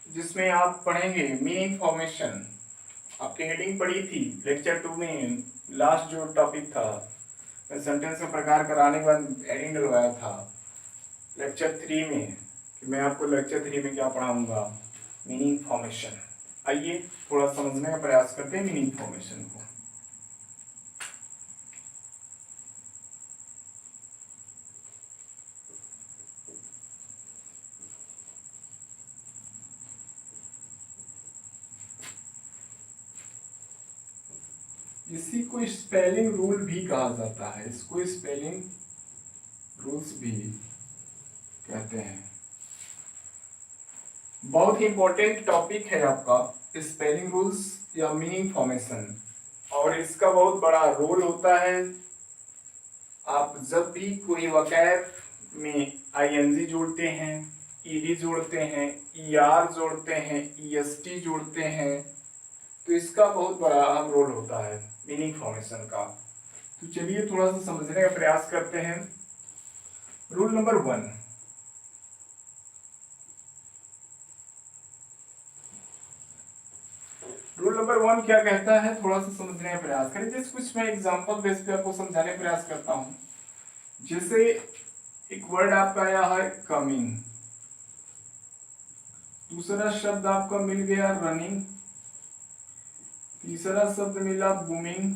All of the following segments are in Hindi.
जिसमें आप पढ़ेंगे मीनिंग फॉर्मेशन। आपकी हेडिंग पढ़ी थी लेक्चर 2 में, लास्ट जो टॉपिक था सेंटेंस का प्रकार कराने के बाद हेडिंग डलवाया था लेक्चर 3 में कि मैं आपको लेक्चर 3 में क्या पढ़ाऊंगा, मीनिंग फॉर्मेशन। आइए थोड़ा समझने का प्रयास करते हैं मीनिंग फॉर्मेशन को। इसी को स्पेलिंग रूल भी कहा जाता है, इसको स्पेलिंग रूल्स भी कहते हैं। बहुत ही इंपॉर्टेंट टॉपिक है आपका स्पेलिंग रूल्स या मीनिंग फॉर्मेशन, और इसका बहुत बड़ा रोल होता है। आप जब भी कोई वकैब में आईएनजी जोड़ते हैं, ईडी जोड़ते हैं, ईआर जोड़ते हैं, ईएसटी जोड़ते हैं, तो इसका बहुत बड़ा अहम रोल होता है मीनिंग फॉर्मेशन का। तो चलिए थोड़ा सा समझने का प्रयास करते हैं। रूल नंबर 1, रूल नंबर 1 क्या कहता है, थोड़ा सा समझने का प्रयास करें। जैसे कुछ मैं एग्जांपल बेस पे आपको समझाने का प्रयास करता हूं। जैसे एक वर्ड आपका आया है कमिंग, दूसरा शब्द आपका मिल गया रनिंग, तीसरा शब्द मिला बूमिंग।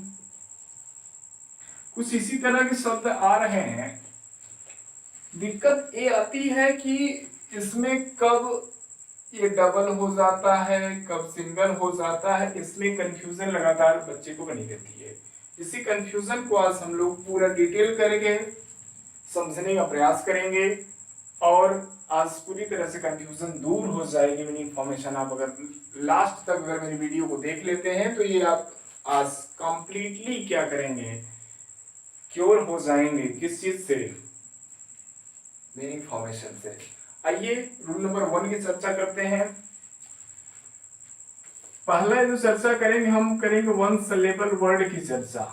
कुछ इसी तरह के शब्द आ रहे हैं। दिक्कत ये आती है कि इसमें कब ये डबल हो जाता है, कब सिंगल हो जाता है, इसमें कंफ्यूजन लगातार बच्चे को बनी रहती है। इसी कंफ्यूजन को आज हम लोग पूरा डिटेल करेंगे, समझने का प्रयास करेंगे, और आज पूरी तरह से कंफ्यूजन दूर हो जाएगी मीनिंग फॉर्मेशन। आप अगर लास्ट तक अगर मेरी वीडियो को देख लेते हैं तो ये आप आज कंप्लीटली क्या करेंगे, क्योर हो जाएंगे। किस चीज से? मीनिंग फॉर्मेशन से। आइए रूल नंबर 1 की चर्चा करते हैं। पहला जो चर्चा करेंगे, हम करेंगे वन सिलेबल वर्ड की चर्चा।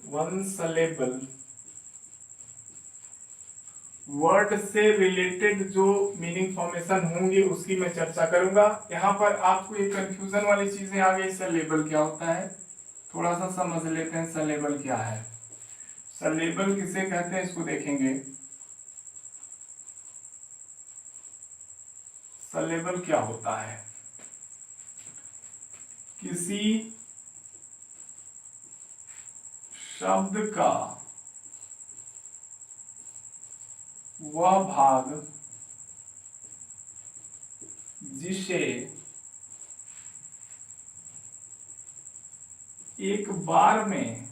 वन सिलेबल वर्ड से रिलेटेड जो मीनिंग फॉर्मेशन होंगे उसकी मैं चर्चा करूंगा। यहाँ पर आपको एक कंफ्यूजन वाली चीजें आ गई, सिलेबल क्या होता है, थोड़ा सा समझ लेते हैं। सिलेबल क्या है, सिलेबल किसे कहते हैं, इसको देखेंगे। सिलेबल क्या होता है, किसी शब्द का वह भाग जिसे एक बार में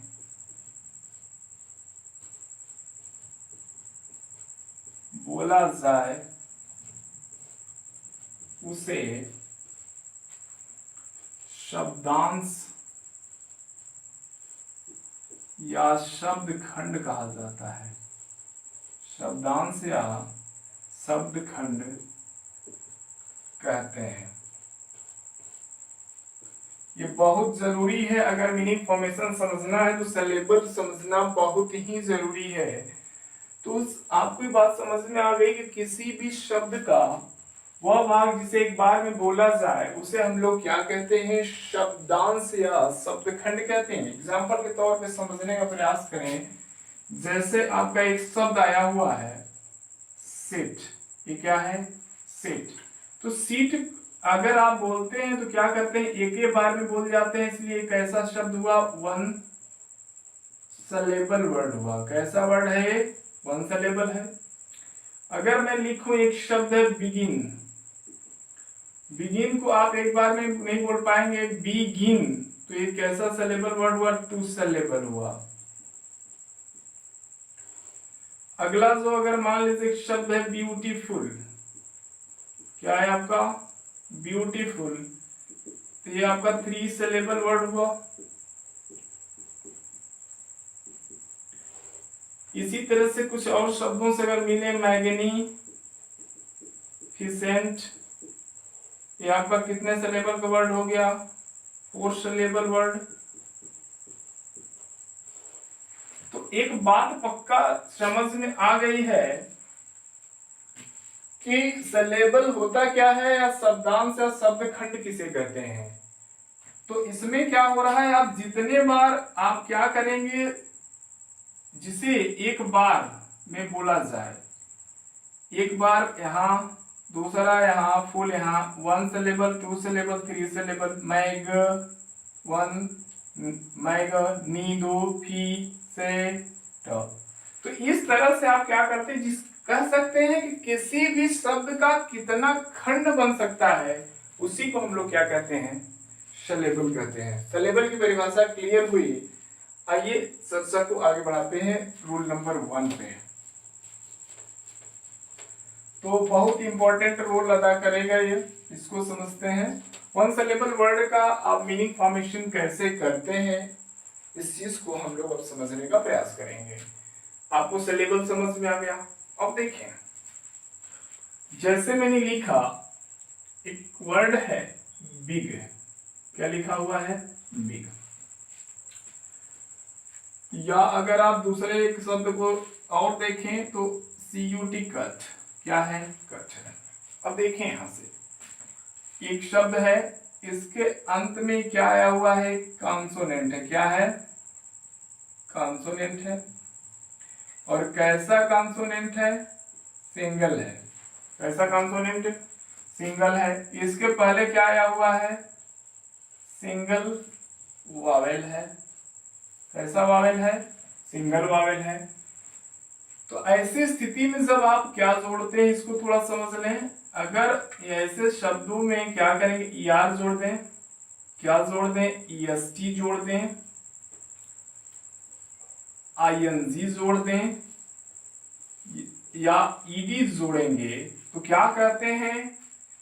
बोला जाए उसे शब्दांश या शब्द खंड कहा जाता है। शब्दांश या शब्द खंड कहते हैं। ये बहुत जरूरी है, अगर मीनिंग फॉर्मेशन समझना है तो सिलेबल समझना बहुत ही जरूरी है। तो आपको ये बात समझ में आ गई कि किसी भी शब्द का वह भाग जिसे एक बार में बोला जाए उसे हम लोग क्या कहते हैं, शब्दांश या शब्द खंड कहते हैं। एग्जाम्पल के तौर पे समझने का प्रयास करें। जैसे आपका एक शब्द आया हुआ है सिट, ये क्या है, सिट। तो सीट अगर आप बोलते हैं तो क्या करते हैं, एक ही बार में बोल जाते हैं, इसलिए एक ऐसा शब्द हुआ वन सिलेबल वर्ड हुआ। कैसा वर्ड है ये, वन सिलेबल है। अगर मैं लिखूं एक शब्द है बिगिन, बिगिन को आप एक बार में नहीं बोल पाएंगे, बिगिन, तो ये कैसा सिलेबल वर्ड हुआ, टू सिलेबल हुआ। अगला जो अगर मान लीजिए एक शब्द है ब्यूटीफुल, क्या है आपका, ब्यूटीफुल, तो ये आपका 3 सिलेबल वर्ड हुआ। इसी तरह से कुछ और शब्दों से अगर मिले, मैग्नीफिसेंट, ये आपका कितने सिलेबल का वर्ड हो गया, 4 सिलेबल वर्ड। तो एक बात पक्का समझ में आ गई है कि सिलेबल होता क्या है या शब्दांश या शब्द खंड किसे कहते हैं। तो इसमें क्या हो रहा है, आप जितने बार आप क्या करेंगे, जिसे एक बार में बोला जाए, एक बार यहाँ, दूसरा यहाँ, फुल यहाँ, 1 सिलेबल, 2 सिलेबल, 3 सिलेबल, मैग 1, मैग, नींदो, फी से तो इस तरह से आप क्या करते हैं, जिस कह सकते हैं कि किसी भी शब्द का कितना खंड बन सकता है, उसी को हम लोग क्या कहते हैं, सिलेबल कहते हैं। सिलेबल की परिभाषा क्लियर हुई। आइए चर्चा को आगे बढ़ाते हैं रूल नंबर 1 पे। तो बहुत इंपॉर्टेंट रोल अदा करेगा ये, इसको समझते हैं। 1 सिलेबल वर्ड का आप मीनिंग फॉर्मेशन कैसे करते हैं, इस चीज को हम लोग अब समझने का प्रयास करेंगे। आपको सिलेबल समझ में आ गया। अब देखें, जैसे मैंने लिखा, एक वर्ड है बिग, क्या लिखा हुआ है, बिग। या अगर आप दूसरे एक शब्द को और देखें तो CUT, कट, क्या है, कट है। अब देखें यहां से एक शब्द है, इसके अंत में क्या आया हुआ है, कॉन्सोनेंट है, क्या है, कॉन्सोनेंट है। और कैसा कॉन्सोनेंट है, सिंगल है। कैसा कॉन्सोनेंट, सिंगल है। इसके पहले क्या आया हुआ है, सिंगल वावेल है। कैसा वावेल है, सिंगल वावेल है। तो ऐसी स्थिति में जब आप क्या जोड़ते हैं, इसको थोड़ा समझ लें। अगर ऐसे शब्दों में क्या करेंगे, ER जोड़ दें, क्या जोड़ दें, EST जोड़ दें, ING जोड़ दें, या ED जोड़ेंगे, तो क्या कहते हैं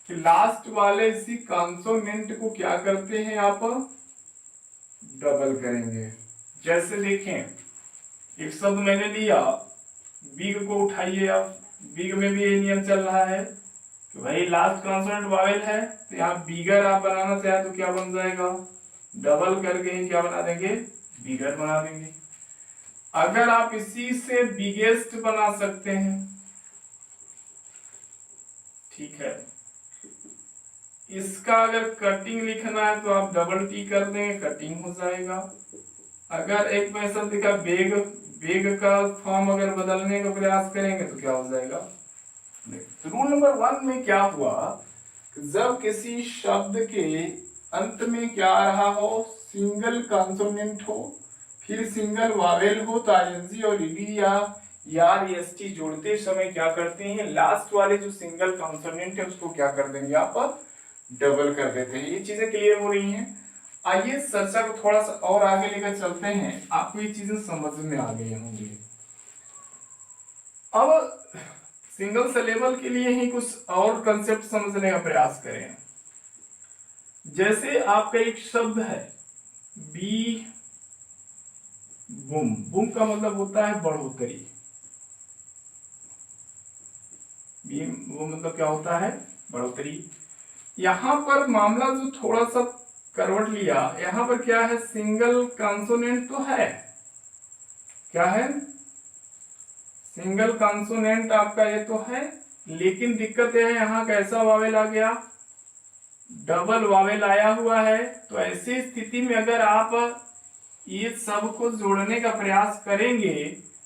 कि लास्ट वाले इसी कॉन्सोनेंट को क्या करते हैं, आप डबल करेंगे। जैसे देखें, एक शब्द मैंने लिया, बिग को उठाइए आप, बिग में भी ये नियम चल रहा है कि भाई लास्ट कॉन्सोनेंट वावेल है, तो यहाँ बिगर आप बनाना चाहे तो क्या बन जाएगा, डबल करके क्या बना देंगे, बिगर बना देंगे। अगर आप इसी से बिगेस्ट बना सकते हैं, ठीक है। इसका अगर कटिंग लिखना है तो आप डबल टी कर देंगे, कटिंग हो जाएगा। अगर एक में शब्द का बेग, बेग का फॉर्म अगर बदलने का प्रयास करेंगे तो क्या हो जाएगा। तो रूल नंबर 1 में क्या हुआ, जब किसी शब्द के अंत में क्या आ रहा हो, सिंगल कॉन्सोनेंट हो, फिर सिंगल वावेल हो, तो ING और ED या यार EST जोड़ते समय क्या करते हैं, लास्ट वाले जो सिंगल कॉन्सोनेंट है उसको क्या कर देंगे, आप डबल कर देते हैं। ये चीजें क्लियर हो रही हैं। आइए चर्चा को थोड़ा सा और आगे लेकर चलते हैं, आपको ये चीजें समझ में आ गई होंगी। अब सिंगल सिलेबल के लिए ही कुछ और कंसेप्ट समझने का प्रयास करें। जैसे आपका एक शब्द है बी बूम, बूम का मतलब होता है बढ़ोतरी। बी वो मतलब क्या होता है, बढ़ोतरी। यहां पर मामला जो थोड़ा सा करवट लिया, यहां पर क्या है, सिंगल कॉन्सोनेंट तो है, क्या है, सिंगल कॉन्सोनेंट आपका ये तो है, लेकिन दिक्कत यह है यहाँ कैसा वावेल आ गया, डबल वावेल आया हुआ है। तो ऐसी स्थिति में अगर आप ये सब को जोड़ने का प्रयास करेंगे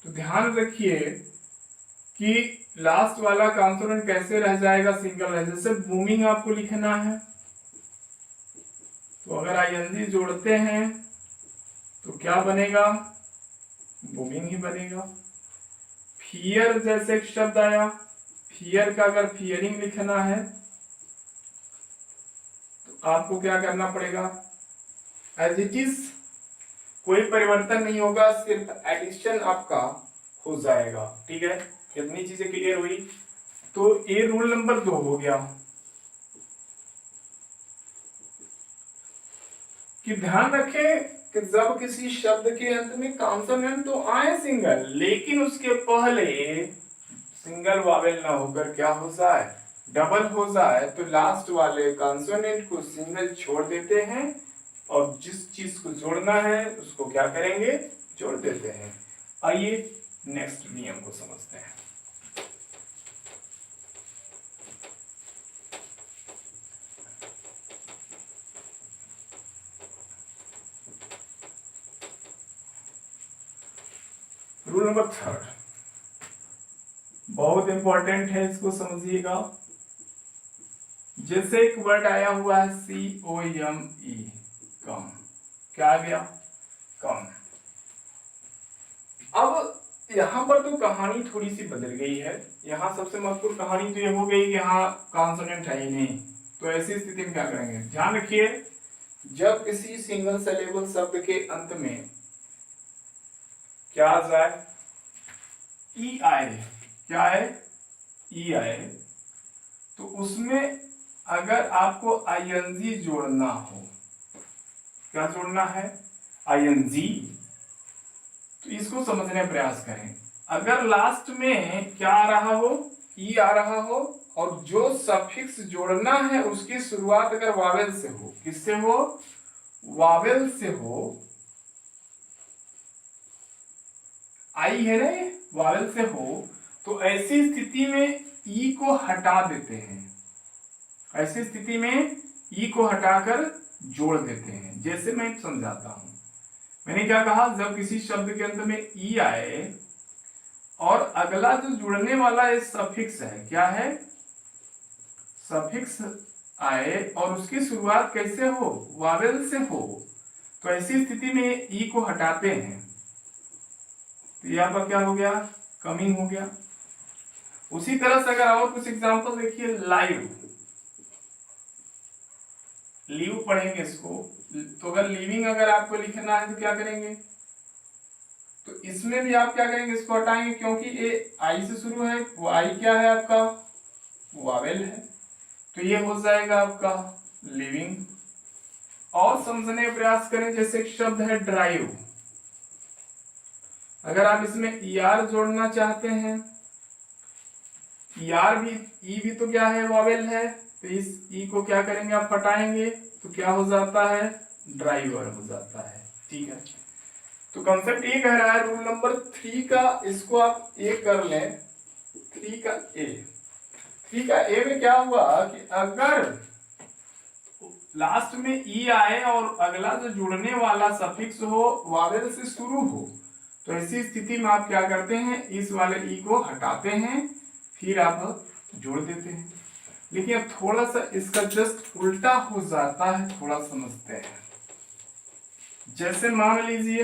तो ध्यान रखिए कि लास्ट वाला कॉन्सोनेंट कैसे रह जाएगा, सिंगल रह। जैसे बूमिंग आपको लिखना है तो अगर ING जोड़ते हैं तो क्या बनेगा, बूमिंग ही बनेगा। फियर जैसे एक शब्द आया, फियर का अगर फियरिंग लिखना है तो आपको क्या करना पड़ेगा, एज इट इज, कोई परिवर्तन नहीं होगा, सिर्फ एडिशन आपका हो जाएगा। ठीक है, कितनी चीजें क्लियर हुई। तो ये रूल नंबर 2 हो गया कि ध्यान रखें कि जब किसी शब्द के अंत में कॉन्सोनेंट तो आए सिंगल, लेकिन उसके पहले सिंगल वावेल ना होकर क्या हो जाए, डबल हो जाए, तो लास्ट वाले कॉन्सोनेंट को सिंगल छोड़ देते हैं और जिस चीज को जोड़ना है उसको क्या करेंगे, जोड़ देते हैं। आइए नेक्स्ट नियम को समझते हैं। रूल नंबर थर्ड बहुत इंपॉर्टेंट है, इसको समझिएगा। जैसे एक वर्ड आया हुआ है COME, कम, क्या आ गया? कम। अब यहाँ पर तो कहानी थोड़ी सी बदल गई है। यहाँ सबसे महत्वपूर्ण कहानी तो ये हो गई कि यहाँ कॉन्सोनेंट है ही नहीं, तो ऐसी स्थिति में क्या करेंगे? ध्यान रखिए, जब किसी सिंगल सिलेबल शब्द के अंत में क्या आ जाए? ई आए, क्या है? ई आए, तो उसमें अगर आपको आईएनजी जोड़ना हो, क्या जोड़ना है? आईएनजी। तो इसको समझने का प्रयास करें। अगर लास्ट में क्या आ रहा हो? ई आ रहा हो, और जो सफिक्स जोड़ना है उसकी शुरुआत अगर वावेल से हो, किससे हो? वावेल से हो। आई है ना, वावेल से हो, तो ऐसी स्थिति में ई को हटा देते हैं। ऐसी स्थिति में ई को हटाकर जोड़ देते हैं। जैसे मैं समझाता हूं, मैंने क्या कहा? जब किसी शब्द के अंत में ई आए और अगला जो जुड़ने वाला है सफिक्स है, क्या है? सफिक्स आए और उसकी शुरुआत कैसे हो? वावेल से हो, तो ऐसी स्थिति में ई को हटाते हैं। तो यहाँ पर क्या हो गया? कमिंग हो गया। उसी तरह से अगर और कुछ एग्जांपल देखिए, लाइव, लीव पढ़ेंगे इसको, तो अगर लिविंग अगर आपको लिखना है तो क्या करेंगे? तो इसमें भी आप क्या करेंगे? इसको हटाएंगे, क्योंकि ये आई से शुरू है, वो आई क्या है आपका? वावेल है, तो ये हो जाएगा आपका लिविंग। और समझने का प्रयास करें, जैसे एक शब्द है ड्राइव, अगर आप इसमें ईआर जोड़ना चाहते हैं, ईआर भी, ई भी तो क्या है? वावेल है, तो इस ई को क्या करेंगे? आप हटाएंगे, तो क्या हो जाता है? ड्राइवर हो जाता है। ठीक है, तो कंसेप्ट ये कह रहा है रूल नंबर 3 का, इसको आप ए कर लें, 3 का ए। 3 का ए में क्या हुआ कि अगर लास्ट में ई आए और अगला जो जुड़ने वाला सफिक्स हो वावेल से शुरू हो, तो ऐसी स्थिति में आप क्या करते हैं? इस वाले ई को हटाते हैं, फिर आप जोड़ देते हैं। लेकिन अब थोड़ा सा इसका जस्ट उल्टा हो जाता है, थोड़ा समझते हैं। जैसे मान लीजिए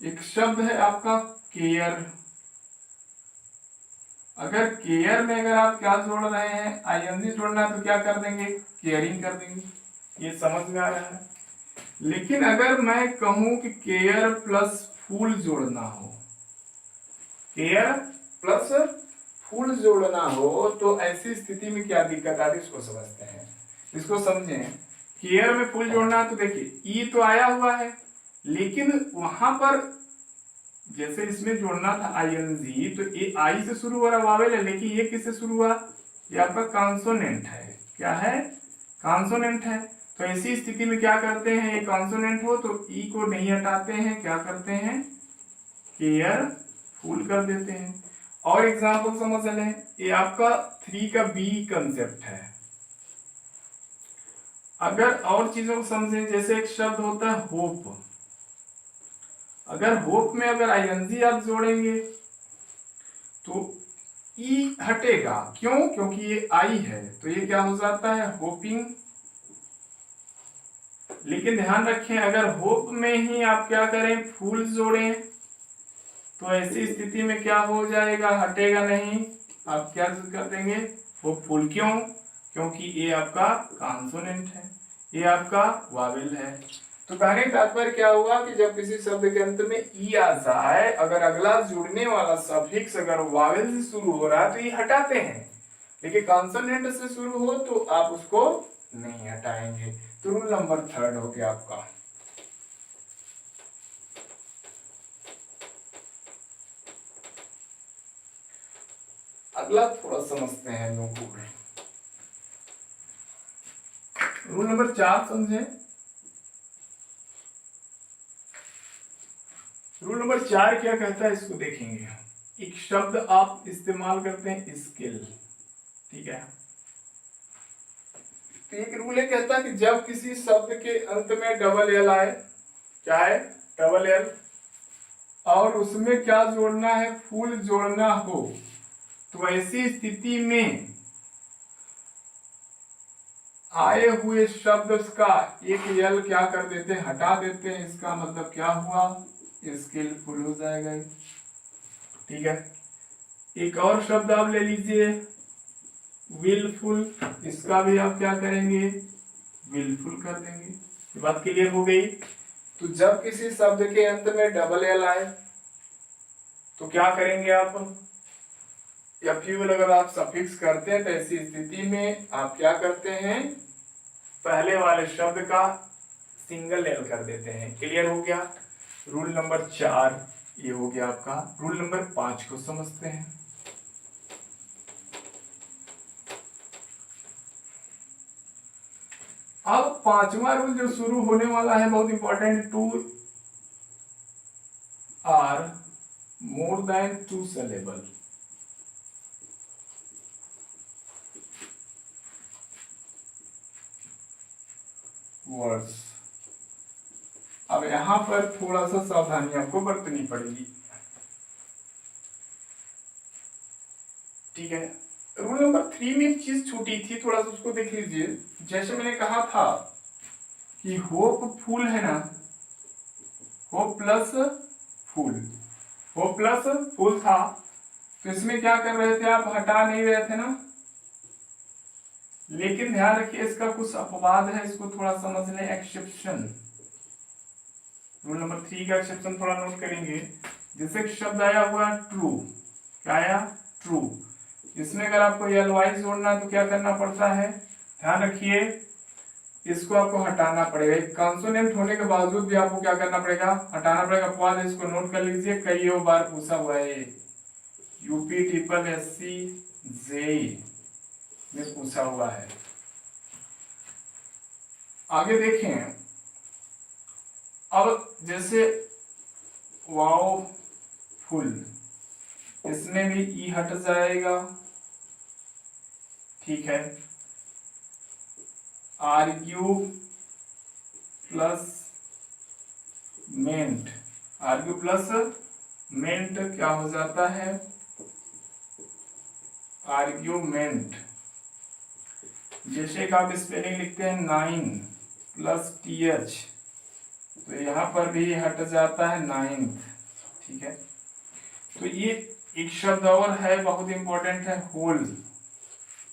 एक शब्द है आपका केयर, अगर केयर में अगर आप क्या जोड़ रहे हैं? आईएनजी जोड़ना है, तो क्या कर देंगे? केयरिंग कर देंगे। ये समझ में आ रहा है। लेकिन अगर मैं कहूं कि केयर प्लस फूल जोड़ना हो, केयर प्लस फूल जोड़ना हो, तो ऐसी स्थिति में क्या दिक्कत आती है? इसको समझते हैं, इसको समझें। केयर में फूल जोड़ना है, तो देखिए ई तो आया हुआ है, लेकिन वहां पर जैसे इसमें जोड़ना था आईएनजी, तो ये आई से शुरू हो रहा वावेल है, लेकिन ये किससे शुरू हुआ? ये आपका कॉन्सोनेंट है। क्या है? कॉन्सोनेंट है। तो ऐसी स्थिति में क्या करते हैं? ये कॉन्सोनेंट हो तो ई को नहीं हटाते हैं, क्या करते हैं? केयर फुल कर देते हैं। और एग्जांपल समझ लें, ये आपका 3 का बी कंसेप्ट है। अगर और चीजों को समझें, जैसे एक शब्द होता है होप, अगर होप में अगर आईएनजी आप जोड़ेंगे तो ई हटेगा, क्यों? क्योंकि ये आई है, तो ये क्या हो जाता है? होपिंग। लेकिन ध्यान रखें, अगर होप में ही आप क्या करें? फूल जोड़ें, तो ऐसी स्थिति में क्या हो जाएगा? हटेगा नहीं, आप क्या कर देंगे? होपफुल। क्यों? क्योंकि ये आपका कॉन्सोनेंट है, ये आपका वावेल है। तो कहने का तात्पर्य क्या हुआ कि जब किसी शब्द के अंत में ई आ जाए, अगर अगला जुड़ने वाला सफिक्स अगर वावेल से शुरू हो रहा है तो ये हटाते हैं, लेकिन कॉन्सोनेंट से शुरू हो तो आप उसको नहीं हटाएंगे। तो रूल नंबर 3 हो गया आपका। अगला थोड़ा समझते हैं लोगों को। रूल नंबर 4 समझे। रूल नंबर 4 क्या कहता है, इसको देखेंगे। एक शब्द आप इस्तेमाल करते हैं स्किल, ठीक है। तो एक रूल है, कहता है कि जब किसी शब्द के अंत में डबल एल आए, क्या है? डबल एल, और उसमें क्या जोड़ना है, फूल जोड़ना हो, तो ऐसी स्थिति में आए हुए शब्द का एक यल क्या कर देते हैं, हटा देते हैं। इसका मतलब क्या हुआ, स्किलफुल हो जाएगा। ठीक है, एक और शब्द आप ले लीजिए, विलफुल। इसका भी आप क्या करेंगे, विलफुल कर देंगे। ये बात क्लियर हो गई। तो जब किसी शब्द के अंत में डबल एल आए तो क्या करेंगे आप, या फ्यूल अगर आप सफिक्स करते हैं तो ऐसी स्थिति में आप क्या करते हैं, पहले वाले शब्द का सिंगल एल कर देते हैं। क्लियर हो गया। रूल नंबर 4 ये हो गया आपका। रूल नंबर 5 को समझते हैं। अब पांचवा रूल जो शुरू होने वाला है बहुत important, 2 or more than 2 syllable। Words. अब यहां पर थोड़ा सा सावधानी आपको बरतनी पड़ेगी। ठीक है, रूल नंबर 3 में एक चीज छूटी थी, थोड़ा सा उसको देख लीजिए। जैसे मैंने कहा था कि होप फूल है ना, होप प्लस फूल, होप प्लस फूल था, तो इसमें क्या कर रहे थे आप, हटा नहीं रहे थे ना। लेकिन ध्यान रखिए इसका कुछ अपवाद है, इसको थोड़ा समझ लें। एक्सेप्शन, रूल नंबर 3 का एक्सेप्शन थोड़ा नोट करेंगे। जैसे एक शब्द आया हुआ ट्रू, क्या आया, ट्रू। इसमें अगर आपको एल वाई जोड़ना है तो क्या करना पड़ता है, ध्यान रखिए इसको आपको हटाना पड़ेगा। एक कॉन्सोनेंट होने के बावजूद भी आपको क्या करना पड़ेगा, हटाना पड़ेगा। अपवाद है, इसको नोट कर लीजिए, कई बार पूछा हुआ है, यूपी ट्रिपल एससी जेई में पूछा हुआ है। आगे देखें, अब जैसे वाओ फुल, इसमें भी ई हट जाएगा। ठीक है, आर्ग्यू प्लस मेंट, आर्ग्यू प्लस मेंट क्या हो जाता है, आर्ग्यूमेंट। जैसे कि आप स्पेलिंग लिखते हैं 9 प्लस टीएच, तो यहाँ पर भी हट जाता है 9। ठीक है, तो ये एक शब्द और है बहुत इंपॉर्टेंट है, होल।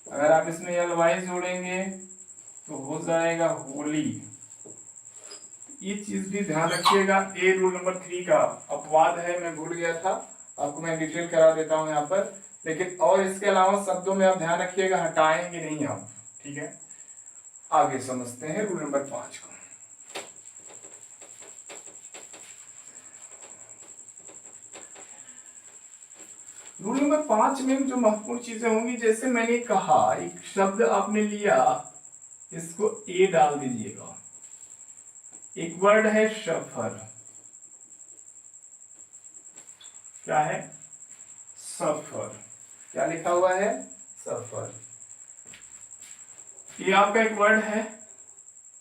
अगर आप इसमें एल वाई जोड़ेंगे तो हो जाएगा होली। ये चीज भी ध्यान रखिएगा। ए रूल नंबर 3 का अपवाद है, मैं भूल गया था, आपको मैं डिटेल करा देता हूं यहाँ पर। लेकिन और इसके अलावा शब्दों में आप ध्यान रखिएगा, हटाएंगे नहीं आप। ठीक है, आगे समझते हैं रूल नंबर 5 को। रूल नंबर 5 में जो महत्वपूर्ण चीजें होंगी, जैसे मैंने कहा एक शब्द आपने लिया, इसको ए डाल दीजिएगा। एक वर्ड है सफर, क्या है, सफर। क्या लिखा हुआ है, सफर। ये आपका एक वर्ड है,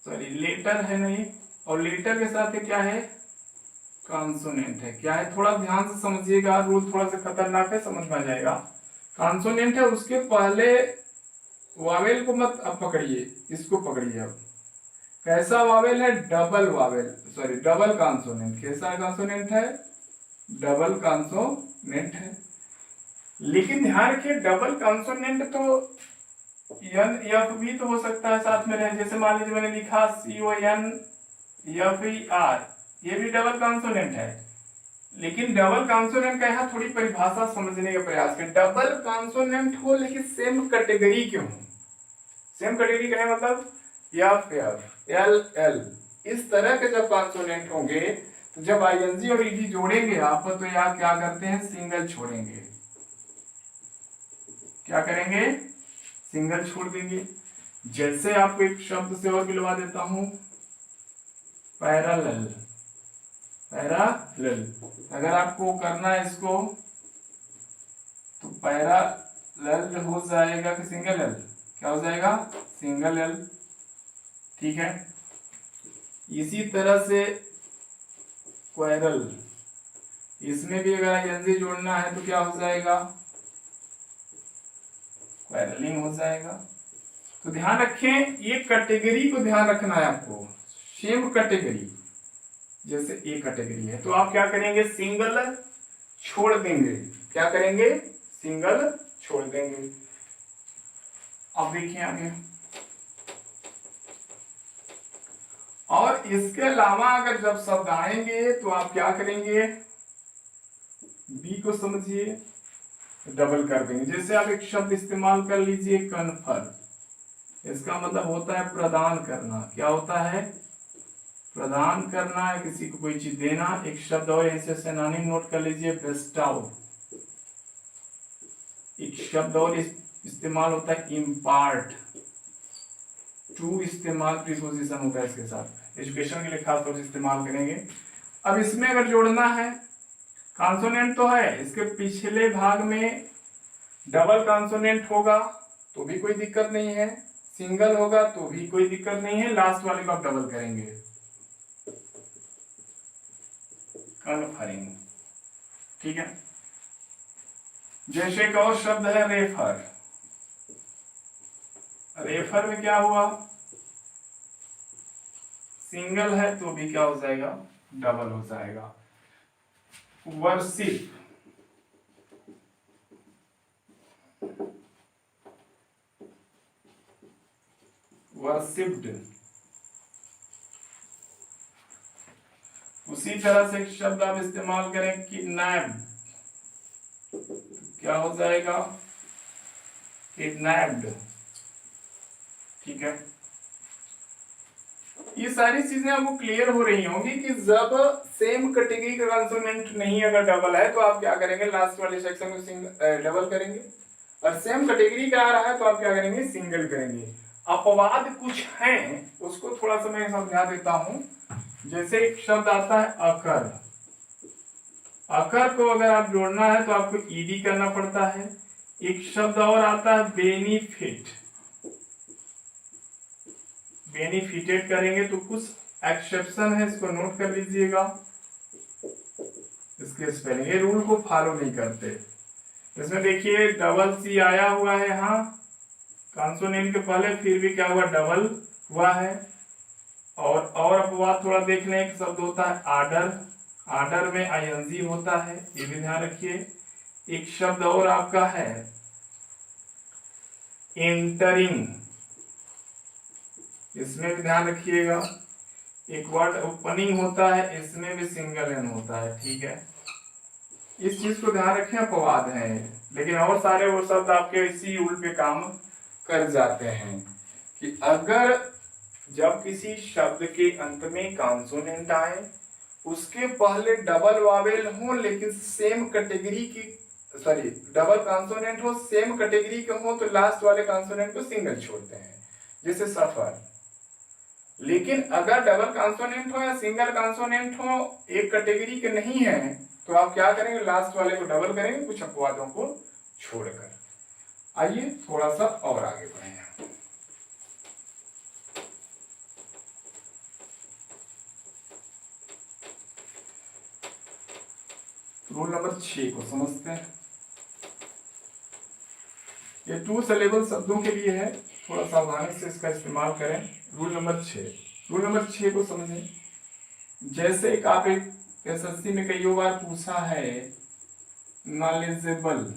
सॉरी लेटर है नहीं, और लेटर के साथ क्या है, कॉन्सोनेंट है। क्या है, थोड़ा ध्यान से समझिएगा, रूल थोड़ा सा खतरनाक है, समझ में आ जाएगा। कॉन्सोनेंट है, उसके पहले वावेल को मत अब पकड़िए, इसको पकड़िए। अब कैसा वावेल है, double Wavell, sorry double consonant. कैसा कॉन्सोनेंट है, डबल कॉन्सोनेंट है। लेकिन ध्यान रखिए डबल कॉन्सोनेंट तो एन एफ भी तो हो सकता है साथ में रहे। जैसे मान लीजिए मैंने लिखा CON FER, ये भी डबल कॉन्सोनेंट है। लेकिन डबल कॉन्सोनेंट का यहाँ थोड़ी परिभाषा समझने का प्रयास करें। डबल कॉन्सोनेंट हो लेकिन सेम कैटेगरी के हो। सेम कैटेगरी का है मतलब FF LL, इस तरह के जब कॉन्सोनेंट होंगे तो जब ING और ED जोड़ेंगे आप तो यहाँ क्या करते हैं, सिंगल छोड़ेंगे। क्या करेंगे, सिंगल छोड़ देंगे। जैसे आपको एक शब्द से और मिलवा देता हूं, पैरेलल। पैरेलल अगर आपको करना है इसको तो पैरेलल हो जाएगा कि सिंगल एल, क्या हो जाएगा, सिंगल एल। ठीक है, इसी तरह से क्वेरल, इसमें भी अगर आईएनजी जोड़ना है तो क्या हो जाएगा, क्वेरलिंग हो जाएगा। तो ध्यान रखें, ये कैटेगरी को ध्यान रखना है आपको, सेम कैटेगरी, जैसे ए कैटेगरी है तो आप क्या करेंगे, सिंगल छोड़ देंगे। क्या करेंगे, सिंगल छोड़ देंगे। अब देखिए आगे, और इसके अलावा अगर जब शब्द आएंगे तो आप क्या करेंगे, बी को समझिए, डबल कर देंगे। जैसे आप एक शब्द इस्तेमाल कर लीजिए, कन्फर, इसका मतलब होता है प्रदान करना। क्या होता है, प्रदान करना है, किसी को कोई चीज देना। एक शब्द और ऐसे सिनोनिम नोट कर लीजिए, बेस्टाउ। एक शब्द और इस्तेमाल होता है, इम्पार्ट। टू इस्तेमाल प्रीपोजिशन होता है इसके साथ, एजुकेशन के लिए खास तौर से इस्तेमाल करेंगे। अब इसमें अगर जोड़ना है, कॉन्सोनेंट तो है, इसके पिछले भाग में डबल कॉन्सोनेंट होगा तो भी कोई दिक्कत नहीं है, सिंगल होगा तो भी कोई दिक्कत नहीं है, लास्ट वाले को आप डबल करेंगे, कन्फरिंग। ठीक है। जैसे एक और शब्द है रेफर, रेफर में क्या हुआ, सिंगल है तो भी क्या हो जाएगा, डबल हो जाएगा। Worship, worshipped. उसी तरह से एक शब्द आप इस्तेमाल करें, किडनैप्ड, क्या हो जाएगा, किडनैप्ड। ठीक है। ये सारी चीजें आपको क्लियर हो रही होंगी कि जब सेम कैटेगरी का कंसोनेंट नहीं अगर डबल है तो आप क्या करेंगे, लास्ट वाले सेक्शन में डबल करेंगे, और सेम कैटेगरी का आ रहा है तो आप क्या करेंगे, सिंगल करेंगे। अपवाद कुछ हैं, उसको थोड़ा सा मैं समझा देता हूं। जैसे एक शब्द आता है अकर, अकर को अगर आप जोड़ना है तो आपको ईडी करना पड़ता है। एक शब्द और आता है बेनिफिट, बेनिफिटेड करेंगे तो कुछ एक्सेप्शन है, इसको नोट कर लीजिएगा। इसके स्पेलिंग, ये रूल को फॉलो नहीं करते। इसमें देखिए डबल सी आया हुआ है यहाँ कॉन्सोनेंट के पहले, फिर भी क्या हुआ, डबल हुआ है। और अपवाद थोड़ा देख लें, एक शब्द होता है आर्डर, आर्डर में आईएनजी होता है, ये भी ध्यान रखिए। एक शब्द और आपका है एंटरिंग, इसमें भी ध्यान रखिएगा। एक वर्ड ओपनिंग होता है, इसमें भी सिंगल एन होता है। ठीक है, इस चीज को ध्यान रखें, अपवाद है, लेकिन और सारे वो शब्द आपके इसी रूल पे काम कर जाते हैं कि अगर जब किसी शब्द के अंत में कॉन्सोनेंट आए, उसके पहले डबल वावेल हो लेकिन सेम कैटेगरी की, सॉरी डबल कॉन्सोनेंट हो, सेम कैटेगरी के हो, तो लास्ट वाले कॉन्सोनेंट को सिंगल छोड़ते हैं, जैसे सफर। लेकिन अगर डबल कॉन्सोनेंट हो या सिंगल कॉन्सोनेंट हो, एक कैटेगरी के नहीं है, तो आप क्या करेंगे, लास्ट वाले को डबल करेंगे, कुछ अपवादों को छोड़कर। आइए थोड़ा सा और आगे बढ़े। रूल नंबर 6 को समझते हैं। ये 2 सिलेबल शब्दों के लिए है, थोड़ा सावधानी से इसका इस्तेमाल करें। रूल नंबर 6, रूल नंबर 6 को समझें। जैसे एक आप एक एसएससी में कई बार पूछा है, नॉलेजेबल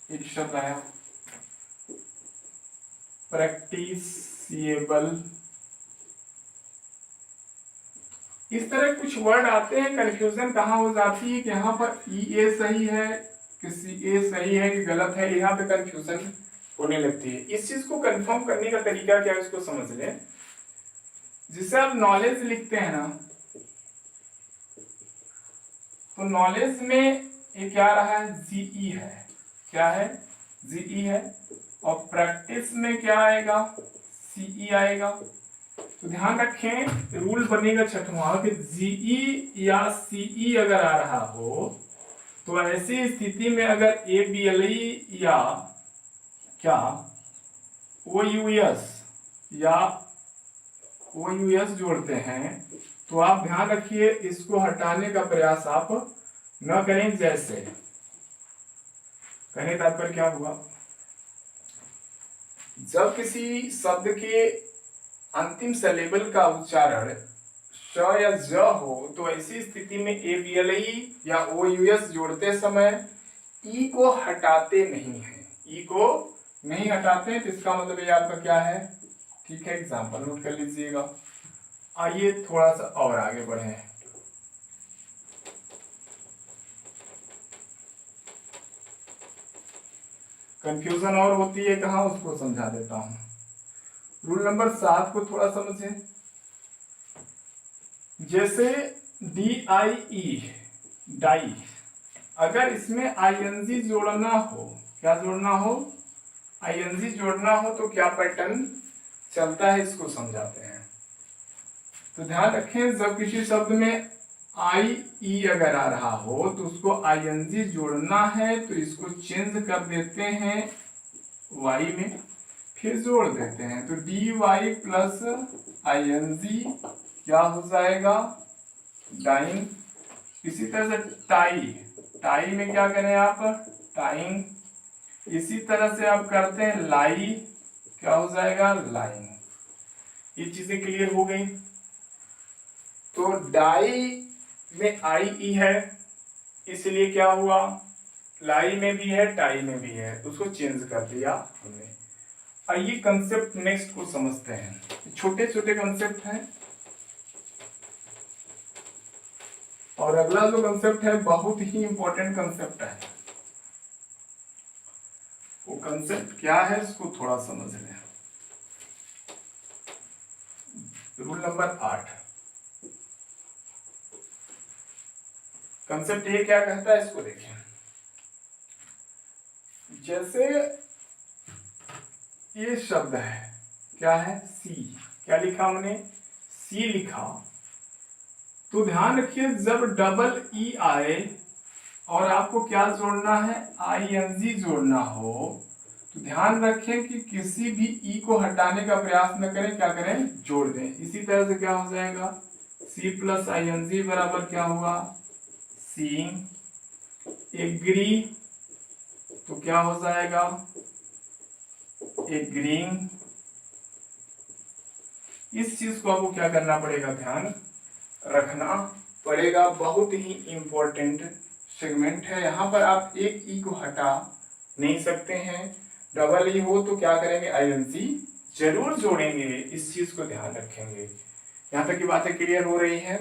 एक शब्द आया, प्रैक्टिसिएबल, इस तरह कुछ वर्ड आते हैं। कंफ्यूजन कहाँ हो जाती है कि यहाँ पर ई सही है किसी ए सही है कि गलत है, यहाँ पे कंफ्यूजन होने लगती है। इस चीज को कंफर्म करने का तरीका क्या है, इसको समझ लें। जिसे आप नॉलेज लिखते हैं ना, तो नॉलेज में ये क्या रहा है, जीई है, क्या है, जीई है। और प्रैक्टिस में क्या आएगा, सीई आएगा। तो ध्यान रखें, रूल बनेगा 6वां कि जीई या सीई अगर आ रहा हो तो ऐसी स्थिति में अगर एबीएलई या क्या ओयूएस या ओयूएस जोड़ते हैं तो आप ध्यान रखिए, इसको हटाने का प्रयास आप न करें जैसे। कहने तात्पर्य क्या हुआ, जब किसी शब्द के अंतिम सिलेबल का उच्चारण श या ज हो तो ऐसी स्थिति में ABLE या OUS जोड़ते समय ई को हटाते नहीं है, ई को नहीं हटाते। तो इसका मतलब ये आपका क्या है, ठीक है, एग्जाम्पल नोट कर लीजिएगा। आइए थोड़ा सा और आगे बढ़े। कंफ्यूजन और होती है कहाँ, उसको समझा देता हूं। रूल नंबर 7 को थोड़ा समझे। जैसे DIE डाई, अगर इसमें ING जोड़ना हो, क्या जोड़ना हो, ING जोड़ना हो तो क्या पैटर्न चलता है, इसको समझाते हैं। तो ध्यान रखें, जब किसी शब्द में IE अगर आ रहा हो तो उसको ING जोड़ना है तो इसको चेंज कर देते हैं Y में, फिर जोड़ देते हैं। तो DY प्लस ING क्या हो जाएगा, डाइन। इसी तरह से टाई, टाई में क्या करें आप, टाइंग। इसी तरह से आप करते हैं लाई, क्या हो जाएगा, लाइन। ये चीजें क्लियर हो गई। तो डाई में IE है इसलिए क्या हुआ, लाई में भी है टाई में भी है, उसको चेंज कर दिया हमने। आइए कंसेप्ट नेक्स्ट को समझते हैं। छोटे छोटे कंसेप्ट हैं और अगला जो कंसेप्ट है बहुत ही इंपॉर्टेंट कंसेप्ट है। वो कंसेप्ट क्या है इसको थोड़ा समझ लें। रूल नंबर 8, कंसेप्ट ये क्या कहता है, इसको देखें। जैसे ये शब्द है, क्या है, सी, क्या लिखा हमने, सी लिखा। तो ध्यान रखिए जब डबल ई आए और आपको क्या जोड़ना है, ING जोड़ना हो, तो ध्यान रखें कि किसी भी ई को हटाने का प्रयास न करें, क्या करें, जोड़ दें। इसी तरह से क्या हो जाएगा, C प्लस ING बराबर क्या हुआ, सीइंग। एग्री तो क्या हो जाएगा, एग्रीइंग। इस चीज को आपको क्या करना पड़ेगा, ध्यान रखना पड़ेगा। बहुत ही इंपॉर्टेंट सेगमेंट है। यहाँ पर आप एक ई को हटा नहीं सकते हैं। डबल ई हो तो क्या करेंगे, ING जरूर जोड़ेंगे, इस चीज को ध्यान रखेंगे। यहाँ तक की बातें क्लियर हो रही हैं।